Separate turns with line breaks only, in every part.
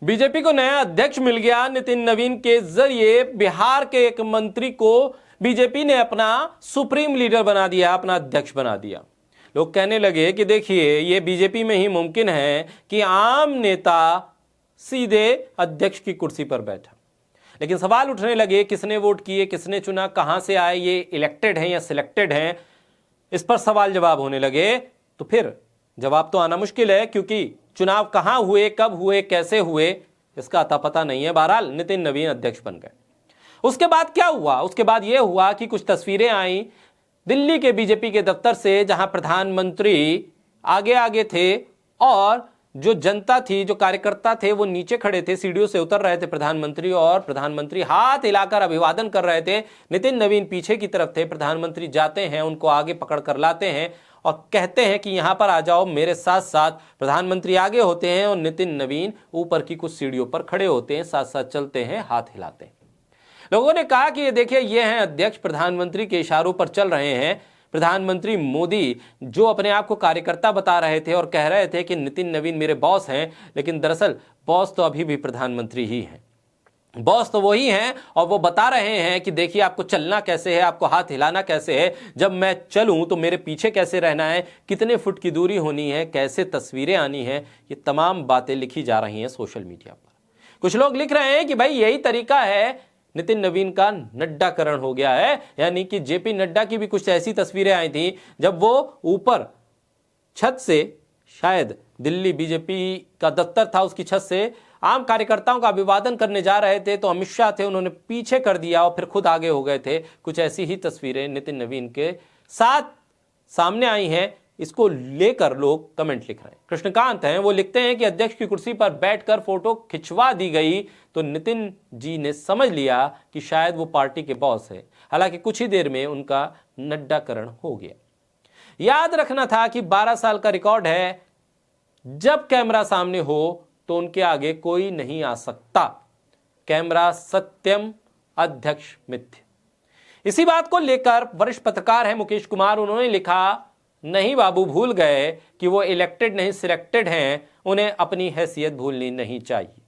BJP को नया अध्यक्ष मिल गया। नितिन नवीन के जरिए बिहार के एक मंत्री को बीजेपी ने अपना सुप्रीम लीडर बना दिया, अपना अध्यक्ष बना दिया। लोग कहने लगे कि देखिए ये बीजेपी में ही मुमकिन है कि आम नेता सीधे अध्यक्ष की कुर्सी पर बैठा। लेकिन सवाल उठने लगे, किसने वोट किए, किसने चुना, कहां से आए, ये इलेक्टेड हैं या सिलेक्टेड हैं, इस पर सवाल जवाब होने लगे। तो फिर जवाब तो आना मुश्किल है, क्योंकि चुनाव कहां हुए, कब हुए, कैसे हुए, इसका अता पता नहीं है। बहरहाल नितिन नवीन अध्यक्ष बन गए। उसके बाद क्या हुआ? उसके बाद यह हुआ कि कुछ तस्वीरें आई दिल्ली के बीजेपी के दफ्तर से, जहां प्रधानमंत्री आगे आगे थे और जो जनता थी, जो कार्यकर्ता थे, वो नीचे खड़े थे, सीढ़ियों से उतर रहे थे प्रधानमंत्री, और प्रधानमंत्री हाथ हिलाकर अभिवादन कर रहे थे। नितिन नवीन पीछे की तरफ थे। प्रधानमंत्री जाते हैं, उनको आगे पकड़ कर लाते हैं और कहते हैं कि यहां पर आ जाओ मेरे साथ साथ। प्रधानमंत्री आगे होते हैं और नितिन नवीन ऊपर की कुछ सीढ़ियों पर खड़े होते हैं, साथ साथ चलते हैं, हाथ हिलाते हैं। लोगों ने कहा कि ये देखिए, ये हैं अध्यक्ष, प्रधानमंत्री के इशारों पर चल रहे हैं। प्रधानमंत्री मोदी जो अपने आप को कार्यकर्ता बता रहे थे और कह रहे थे कि नितिन नवीन मेरे बॉस हैं, लेकिन दरअसल बॉस तो अभी भी प्रधानमंत्री ही हैं। बॉस तो वही हैं और वो बता रहे हैं कि देखिए आपको चलना कैसे है, आपको हाथ हिलाना कैसे है, जब मैं चलूं तो मेरे पीछे कैसे रहना है, कितने फुट की दूरी होनी है, कैसे तस्वीरें आनी है। ये तमाम बातें लिखी जा रही हैं सोशल मीडिया पर। कुछ लोग लिख रहे हैं कि भाई यही तरीका है, नितिन नवीन का नड्डाकरण हो गया है। यानी कि जेपी नड्डा की भी कुछ ऐसी तस्वीरें आई थी जब वो ऊपर छत से, शायद दिल्ली बीजेपी का दफ्तर था, उसकी छत से आम कार्यकर्ताओं का अभिवादन करने जा रहे थे, तो अमित शाह थे, उन्होंने पीछे कर दिया और फिर खुद आगे हो गए थे। कुछ ऐसी ही तस्वीरें नितिन नवीन के साथ सामने आई हैं। इसको लेकर लोग कमेंट लिख रहे हैं। कृष्णकांत हैं, वो लिखते हैं कि अध्यक्ष की कुर्सी पर बैठकर फोटो खिंचवा दी गई तो नितिन जी ने समझ लिया कि शायद वो पार्टी के बॉस है। हालांकि कुछ ही देर में उनका नड्डाकरण हो गया। याद रखना था कि 12 साल का रिकॉर्ड है, जब कैमरा सामने हो तो उनके आगे कोई नहीं आ सकता। कैमरा सत्यम, अध्यक्ष मिथ्य। इसी बात को लेकर वरिष्ठ पत्रकार हैं मुकेश कुमार, उन्होंने लिखा, नहीं बाबू, भूल गए कि वो इलेक्टेड नहीं सिलेक्टेड हैं, उन्हें अपनी हैसियत भूलनी नहीं चाहिए।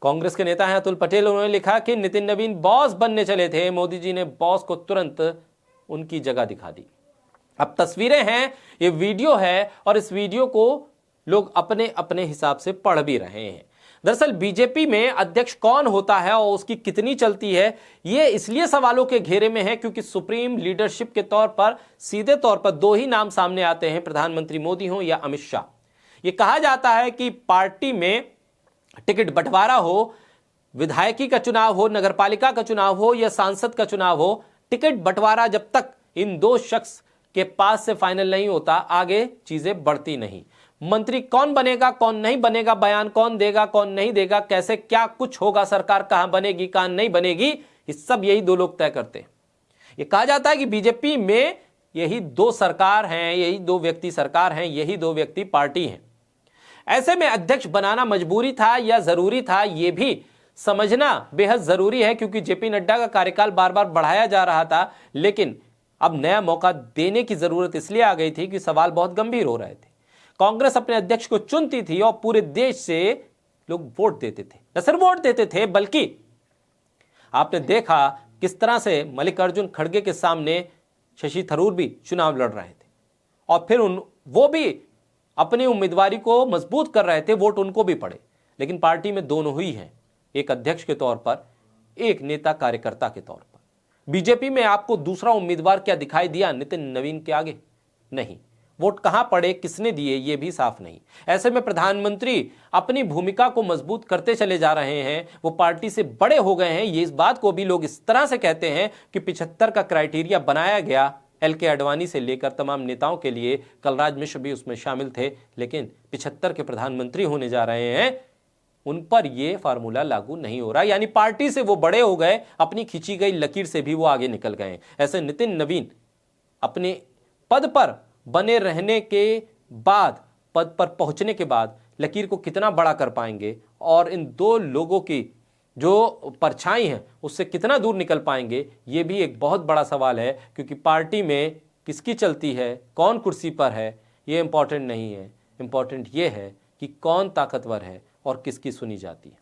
कांग्रेस के नेता हैं अतुल पटेल, उन्होंने लिखा कि नितिन नवीन बॉस बनने चले थे, मोदी जी ने बॉस को तुरंत उनकी जगह दिखा दी। अब तस्वीरें हैं, ये वीडियो है और इस वीडियो को लोग अपने अपने हिसाब से पढ़ भी रहे हैं। दरअसल बीजेपी में अध्यक्ष कौन होता है और उसकी कितनी चलती है, यह इसलिए सवालों के घेरे में है क्योंकि सुप्रीम लीडरशिप के तौर पर सीधे तौर पर दो ही नाम सामने आते हैं, प्रधानमंत्री मोदी हो या अमित शाह। यह कहा जाता है कि पार्टी में टिकट बंटवारा हो, विधायकी का चुनाव हो, नगरपालिका का चुनाव हो या सांसद का चुनाव हो, टिकट बंटवारा जब तक इन दो शख्स के पास से फाइनल नहीं होता, आगे चीजें बढ़ती नहीं। मंत्री कौन बनेगा, कौन नहीं बनेगा, बयान कौन देगा, कौन नहीं देगा, कैसे क्या कुछ होगा, सरकार कहां बनेगी, कहां नहीं बनेगी, ये सब यही दो लोग तय करते हैं। ये कहा जाता है कि बीजेपी में यही दो सरकार हैं, यही दो व्यक्ति सरकार हैं, यही दो व्यक्ति पार्टी हैं। ऐसे में अध्यक्ष बनाना मजबूरी था या जरूरी था, यह भी समझना बेहद जरूरी है, क्योंकि जेपी नड्डा का कार्यकाल बार बार बढ़ाया जा रहा था। लेकिन अब नया मौका देने की जरूरत इसलिए आ गई थी कि सवाल बहुत गंभीर हो रहे थे। कांग्रेस अपने अध्यक्ष को चुनती थी और पूरे देश से लोग वोट देते थे। न सिर्फ वोट देते थे, बल्कि आपने देखा किस तरह से मल्लिकार्जुन खड़गे के सामने शशि थरूर भी चुनाव लड़ रहे थे और फिर वो भी अपनी उम्मीदवारी को मजबूत कर रहे थे, वोट उनको भी पड़े। लेकिन पार्टी में दोनों ही हैं, एक अध्यक्ष के तौर पर, एक नेता कार्यकर्ता के तौर पर। बीजेपी में आपको दूसरा उम्मीदवार क्या दिखाई दिया नितिन नवीन के आगे? नहीं। वोट कहां पड़े, किसने दिए, यह भी साफ नहीं। ऐसे में प्रधानमंत्री अपनी भूमिका को मजबूत करते चले जा रहे हैं, वो पार्टी से बड़े हो गए हैं। ये इस बात को भी लोग इस तरह से कहते हैं कि 75 का क्राइटेरिया बनाया गया, एल.के. आडवाणी से लेकर तमाम नेताओं के लिए, कलराज मिश्र भी उसमें शामिल थे, लेकिन 75 के प्रधानमंत्री होने जा रहे हैं, उन पर यह फार्मूला लागू नहीं हो रहा। यानी पार्टी से वो बड़े हो गए, अपनी खींची गई लकीर से भी वो आगे निकल गए। ऐसे नितिन नवीन अपने पद पर बने रहने के बाद, पद पर पहुंचने के बाद लकीर को कितना बड़ा कर पाएंगे और इन दो लोगों की जो परछाई है उससे कितना दूर निकल पाएंगे, ये भी एक बहुत बड़ा सवाल है। क्योंकि पार्टी में किसकी चलती है, कौन कुर्सी पर है, ये इंपॉर्टेंट नहीं है। इंपॉर्टेंट ये है कि कौन ताकतवर है और किसकी सुनी जाती है।